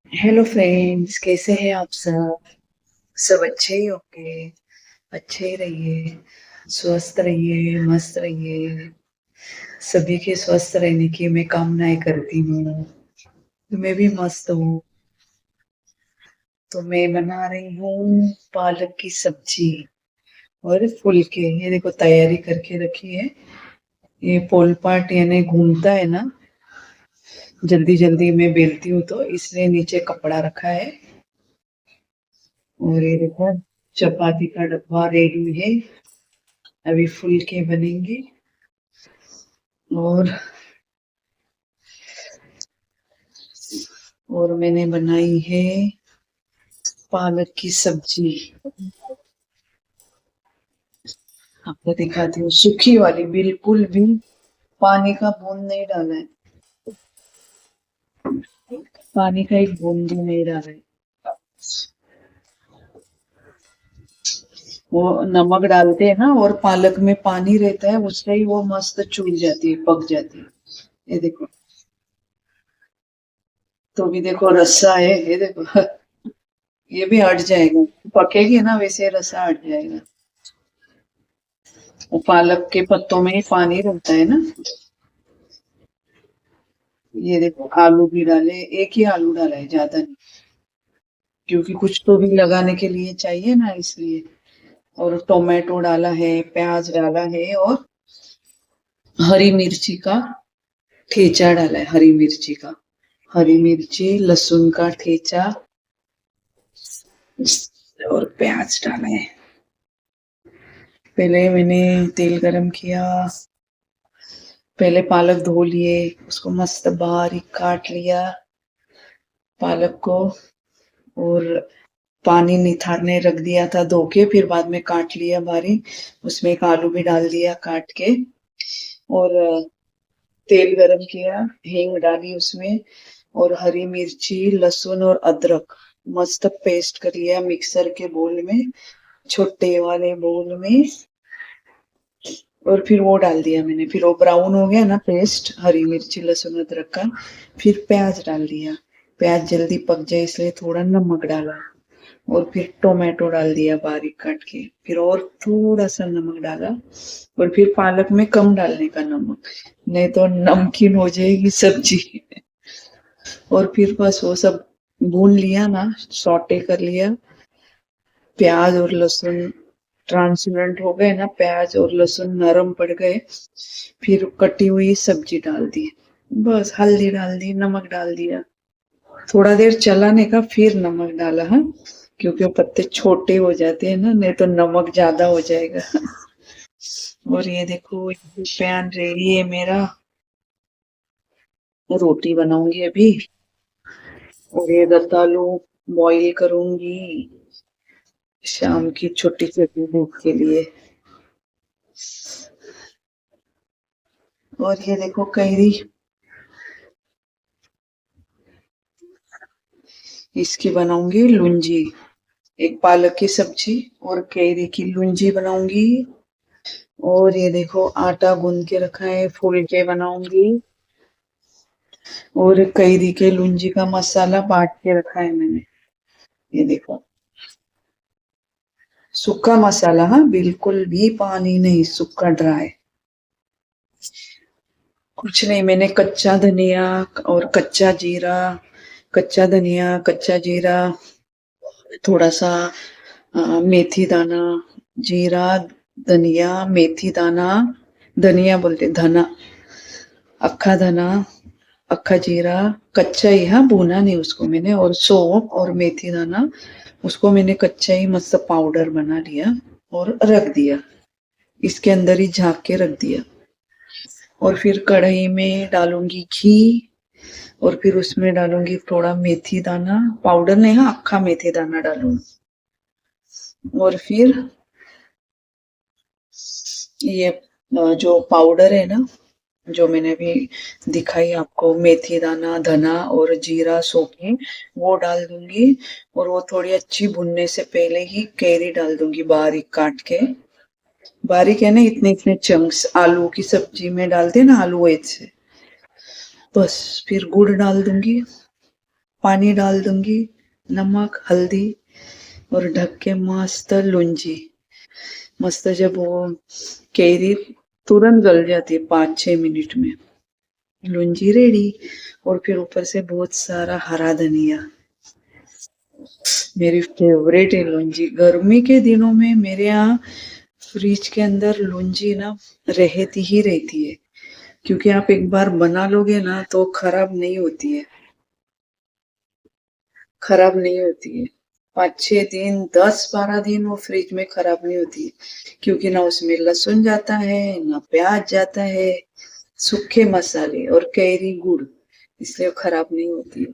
Hello friends, कैसे हैं आप सब? सब अच्छे ही होंगे। अच्छे ही रहिए, स्वस्थ रहिए, मस्त रहिए। सभी के स्वस्थ रहने की मैं कामनाएं करती हूँ। तो मैं भी मस्त हूँ। तो मैं बना रही हूँ पालक की सब्जी और फुलके। ये देखो तैयारी करके रखी है। ये पोलपाट यानी घूमता है ना, जल्दी जल्दी मैं बेलती हूँ तो इसलिए नीचे कपड़ा रखा है। और ये देखो चपाती का डब्बा रेडी है। अभी फुलके बनेंगे। और मैंने बनाई है पालक की सब्जी। आपको दिखाती हूँ, सूखी वाली, बिल्कुल भी पानी का बूंद नहीं डाला है। पानी का एक बूंद भी नहीं डाला है। वो नमक डालते हैं ना, और पालक में पानी रहता है, उससे ही वो मस्त चूल जाती है, पक जाती है। ये देखो, तो भी देखो रस्सा है, ये देखो। ये भी हट जाएगा, पकेगी ना वैसे रस्सा हट जाएगा। वो पालक के पत्तों में ही पानी रहता है ना। ये देखो आलू भी डाले, एक ही आलू डाला है, ज्यादा नहीं, क्योंकि कुछ तो भी लगाने के लिए चाहिए ना, इसलिए। और टोमेटो डाला है, प्याज डाला है, और हरी मिर्ची का ठेचा डाला है, हरी मिर्ची का। हरी मिर्ची, लहसुन का ठेचा, और प्याज डाला है। पहले मैंने तेल गरम किया। पहले पालक धो लिए, उसको मस्त बारीक काट लिया पालक को। और पानी निथारने रख दिया था धो के, फिर बाद में काट लिया बारीक। उसमें एक आलू भी डाल दिया काट के। और तेल गरम किया, हींग डाली उसमें, और हरी मिर्ची, लहसुन और अदरक मस्त पेस्ट कर लिया मिक्सर के बोल में, छोटे वाले बोल में। और फिर वो डाल दिया मैंने, फिर वो ब्राउन हो गया ना पेस्ट, हरी मिर्ची लहसुन अदरक का। फिर प्याज डाल दिया। प्याज जल्दी पक जाए इसलिए थोड़ा नमक डाला। और फिर टोमेटो डाल दिया बारीक काट के, फिर और थोड़ा सा नमक डाला। और फिर पालक में कम डालने का नमक, नहीं तो नमकीन हो जाएगी सब्जी। और फिर बस वो सब भून लिया ना, सॉटे कर लिया। प्याज और लहसुन ट्रांसपेरेंट हो गए ना, प्याज और लहसुन नरम पड़ गए। फिर कटी हुई सब्जी डाल दी। बस हल्दी डाल दी, नमक डाल दिया। थोड़ा देर चलाने का, फिर नमक डाला। हाँ, क्योंकि वो पत्ते छोटे हो जाते हैं ना, नहीं तो नमक ज्यादा हो जाएगा। और ये देखो, पैन रेडी है मेरा। रोटी बनाऊंगी अभी। और ये रतालू बॉईल करूंगी शाम की छोटी छोटी भूख के लिए। और ये देखो कैरी, इसकी बनाऊंगी लुंजी। एक पालक की सब्जी और कैरी की लुंजी बनाऊंगी। और ये देखो आटा गूंद के रखा है, फुलके बनाऊंगी। और कैरी के लुंजी का मसाला बांट के रखा है मैंने। ये देखो, सूखा मसाला, हाँ, बिल्कुल भी पानी नहीं, सूखा ड्राई। कुछ नहीं, मैंने कच्चा धनिया और कच्चा धनिया, कच्चा जीरा, थोड़ा सा मेथी दाना, जीरा, धनिया, मेथी दाना, धनिया बोलते धना, अक्खा धना, अक्खा जीरा, कच्चा ही, हाँ, भुना नहीं उसको मैंने। और सौंफ और मेथी दाना, उसको मैंने कच्चा ही मस्त पाउडर बना लिया और रख दिया, इसके अंदर ही झाँक के रख दिया। और फिर कढ़ाई में डालूंगी घी। और फिर उसमें डालूंगी थोड़ा मेथी दाना, पाउडर नहीं, हाँ, अक्खा मेथी दाना डालूंगी। और फिर ये जो पाउडर है ना, जो मैंने अभी दिखाई आपको, मेथी दाना, धना और जीरा, सौंफ, वो डाल दूंगी। और वो थोड़ी अच्छी भुनने से पहले ही कैरी डाल दूंगी बारीक काट के। बारीक है ना, इतने इतने चंक्स, आलू की सब्जी में डालते हैं ना, आलू ऐसे। बस फिर गुड़ डाल दूंगी। पानी डाल दूंगी, नमक हल्दी, और ढक के मस्त लूंजी। मस्त जब वो कैरी तुरंत गल जाती है 5-6 मिनट में, लूंजी रेडी। और फिर ऊपर से बहुत सारा हरा धनिया, मेरी फेवरेट है लूंजी। गर्मी के दिनों में मेरे यहाँ फ्रिज के अंदर लूंजी ना रहती ही रहती है, क्योंकि आप एक बार बना लोगे ना तो खराब नहीं होती है, खराब नहीं होती है। 5-6 दिन, 10-12 दिन वो फ्रिज में खराब नहीं होती है, क्योंकि ना उसमें लहसुन जाता है ना प्याज जाता है, सूखे मसाले और कैरी गुड़, इसलिए खराब नहीं होती है।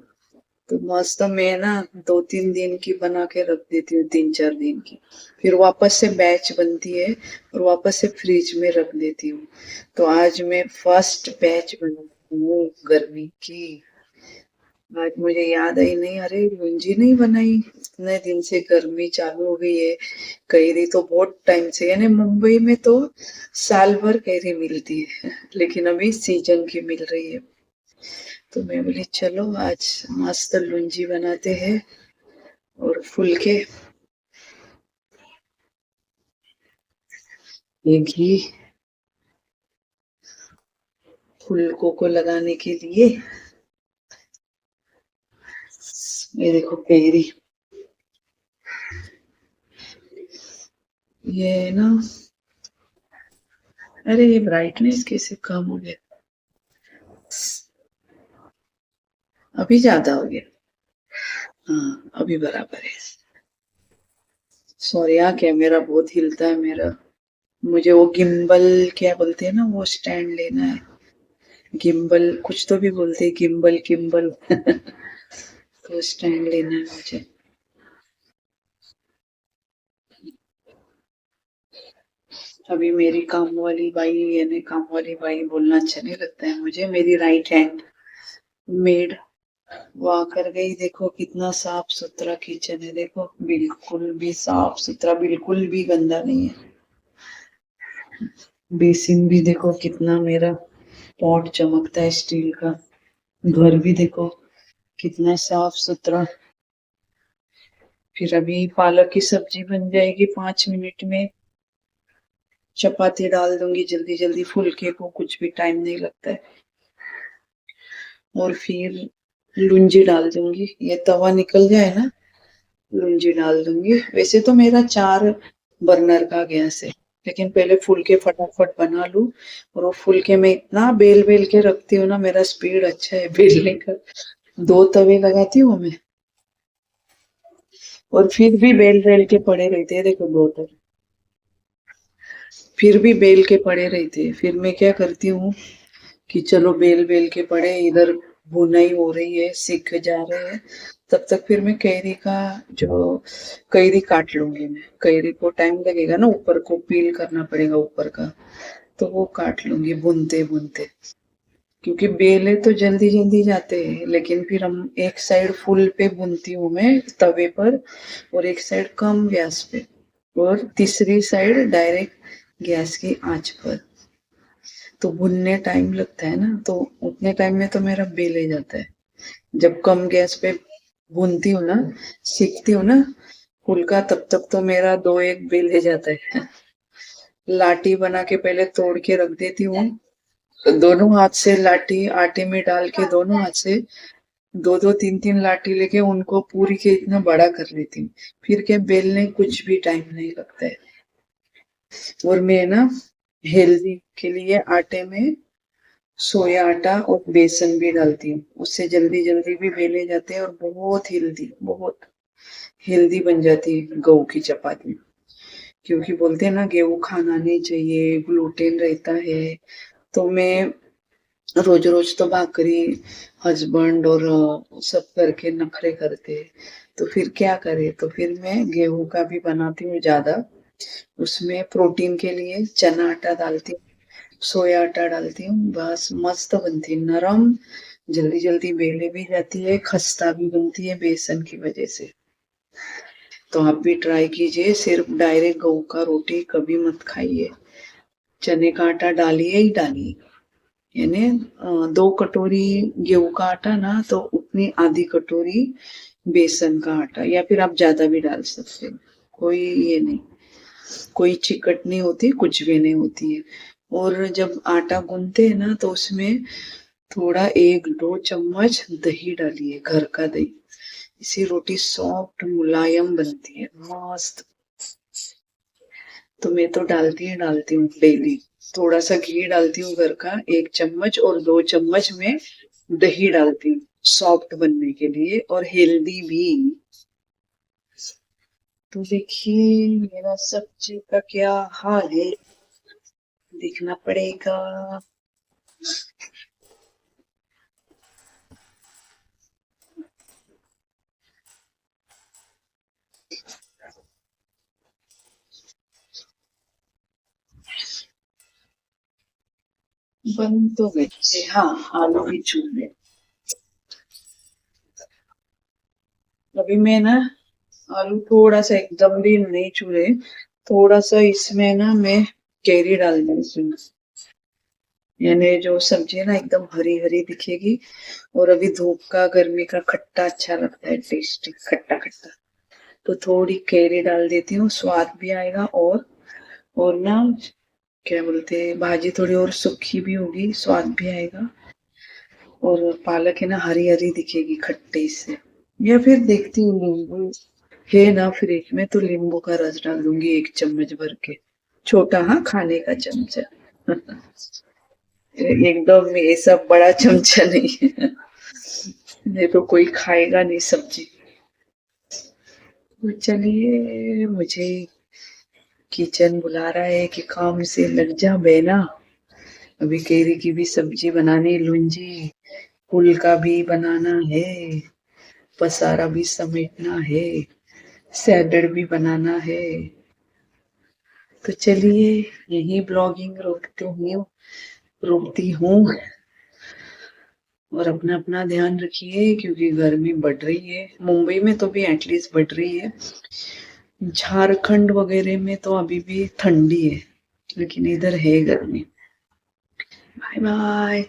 तो मस्त मैं ना 2-3 दिन की बना के रख देती हूँ, 3-4 दिन की, फिर वापस से बैच बनती है और वापस से फ्रिज में रख देती हूँ। तो आज मैं फर्स्ट बैच बनाती हूँ गर्मी की। आज मुझे याद आई, नहीं अरे लूंजी नहीं बनाई, इतने दिन से गर्मी चालू हो गई है। कैरी तो बहुत टाइम से, यानी मुंबई में तो साल भर कैरी मिलती है, लेकिन अभी सीजन की मिल रही है। तो मैं बोली चलो आज मस्त लूंजी बनाते हैं। और फुलके, ये घी फुलकों को लगाने के लिए, ये देखो कैरी, ये ना, अरे ये ब्राइटनेस कैसे कम हो गया, अभी ज्यादा हो गया, हाँ अभी बराबर है। सॉरी, यहाँ कैमरा बहुत हिलता है मेरा, मुझे वो गिम्बल क्या बोलते हैं ना, वो स्टैंड लेना है। गिम्बल कुछ तो भी बोलते हैं, गिम्बल गिम्बल तो स्टैंड लेना है मुझे। अभी मेरी काम वाली बाई, यानी काम वाली बाई बोलना अच्छा नहीं लगता है मुझे, मेरी राइट हैंड मेड वो आकर गई। देखो कितना साफ सुथरा किचन है, देखो बिल्कुल भी साफ सुथरा, बिल्कुल भी गंदा नहीं है। बेसिन भी देखो कितना मेरा पॉट चमकता है स्टील का। घर भी देखो कितना साफ सुथरा। फिर अभी पालक की सब्जी बन जाएगी 5 मिनट में, चपाती डाल दूंगी जल्दी जल्दी, फुलके को कुछ भी टाइम नहीं लगता है। और फिर लूंजी डाल दूंगी, ये तवा निकल जाए ना, लूंजी डाल दूंगी। वैसे तो मेरा 4 बर्नर का गैस है, लेकिन पहले फुलके फटाफट बना लूं। और वो फुलके में इतना बेल बेल के रखती हूँ ना, मेरा स्पीड अच्छा है बेलने का। 2 तवे लगाती हूँ मैं, और फिर भी बेल बेल के पड़े रहते हैं, देखो 2 तवे फिर भी बेल के पड़े रहते हैं। फिर मैं क्या करती हूँ कि चलो बेल बेल के पड़े, इधर भुनाई हो रही है, सीख जा रहे हैं, तब तक फिर मैं कैरी का जो कैरी काट लूंगी। मैं कैरी को टाइम लगेगा ना, ऊपर को पील करना पड़ेगा ऊपर का, तो वो काट लूंगी भुनते भुनते। क्योंकि बेले तो जल्दी जल्दी जाते हैं, लेकिन फिर हम एक साइड फुल पे भूनती हूँ मैं तवे पर, और एक साइड कम गैस पे, और तीसरी साइड डायरेक्ट गैस की आंच पर। तो भुनने टाइम लगता है ना, तो उतने टाइम में तो मेरा बेले जाता है। जब कम गैस पे भूनती हूँ ना, सीखती हूँ ना फुल्का, तब तक तो मेरा 2-1 बेले जाता है। लाठी बना के पहले तोड़ के रख देती हूँ, दोनों हाथ से लाठी आटे में डाल के, दोनों हाथ से 2-2 3-3 लाठी लेके उनको पूरी के इतना बड़ा कर लेती हूँ। फिर क्या बेलने कुछ भी टाइम नहीं लगता है। और मैं ना हेल्दी के लिए आटे में सोया आटा और बेसन भी डालती हूँ, उससे जल्दी जल्दी भी बेले जाते हैं और बहुत हेल्दी, बहुत हेल्दी बन जाती है गेहूं की चपाती। क्योंकि बोलते हैं ना गेहूं खाना नहीं चाहिए, ग्लूटेन रहता है। तो मैं रोज रोज तो भाकरी हस्बैंड और सब करके नखरे करते, तो फिर क्या करे, तो फिर मैं गेहूं का भी बनाती हूँ ज्यादा। उसमें प्रोटीन के लिए चना आटा डालती हूँ, सोया आटा डालती हूँ, बस मस्त बनती है, नरम, जल्दी जल्दी बेले भी जाती है, खस्ता भी बनती है बेसन की वजह से। तो आप भी ट्राई कीजिए, सिर्फ डायरेक्ट गेहूं का रोटी कभी मत खाइए, चने का आटा डालिए ही डालिए। यानी 2 कटोरी गेहूं का आटा ना, तो अपनी आधी कटोरी बेसन का आटा, या फिर आप ज्यादा भी डाल सकते हैं, कोई ये नहीं, कोई चिकट नहीं होती, कुछ भी नहीं होती है। और जब आटा गूंथते हैं ना तो उसमें थोड़ा 1-2 चम्मच दही डालिए, घर का दही। इसी रोटी सॉफ्ट मुलायम बनती है, मस्त। तो मैं तो डालती हूँ डेली। थोड़ा सा घी डालती हूँ घर का 1 चम्मच, और 2 चम्मच में दही डालती हूँ सॉफ्ट बनने के लिए, और हेल्दी भी। तो देखिए मेरा सब्जी का क्या हाल है, देखना पड़ेगा। बन तो गई, हाँ, आलू भी चूर ले। अभी मैं ना आलू थोड़ा सा, एकदम भी नहीं चूरे, थोड़ा सा इसमें ना मैं कैरी डाल दूँ इसमें, यानी जो सब्जी है ना एकदम हरी हरी दिखेगी। और अभी धूप का, गर्मी का खट्टा अच्छा लगता है, टेस्टी खट्टा खट्टा। तो थोड़ी कैरी डाल देती हूँ, स्वाद भी आएगा। और ना क्या बोलते हैं, भाजी थोड़ी और सूखी भी होगी, स्वाद भी आएगा। और पालक है ना हरी हरी दिखेगी खट्टे से। या फिर देखती हूँ नींबू है ना फ्रिज में, तो नींबू का रस डाल दूंगी 1 चम्मच भर के, छोटा, हाँ, खाने का चमचा। एकदम ये सब बड़ा चमचा नहीं है, नहीं तो कोई खाएगा नहीं सब्जी। तो चलिए, मुझे किचन बुला रहा है कि काम से लग जा बेना। अभी केरी की भी सब्जी बनानी लूंजी, फूल का भी बनाना है, पसारा भी समेटना है, सैलड भी बनाना है। तो चलिए, यही ब्लॉगिंग रोकती हूँ। और अपना अपना ध्यान रखिए, क्योंकि गर्मी बढ़ रही है, मुंबई में तो भी एटलीस्ट बढ़ रही है। झारखंड वगैरह में तो अभी भी ठंडी है, लेकिन इधर है गर्मी। Bye bye.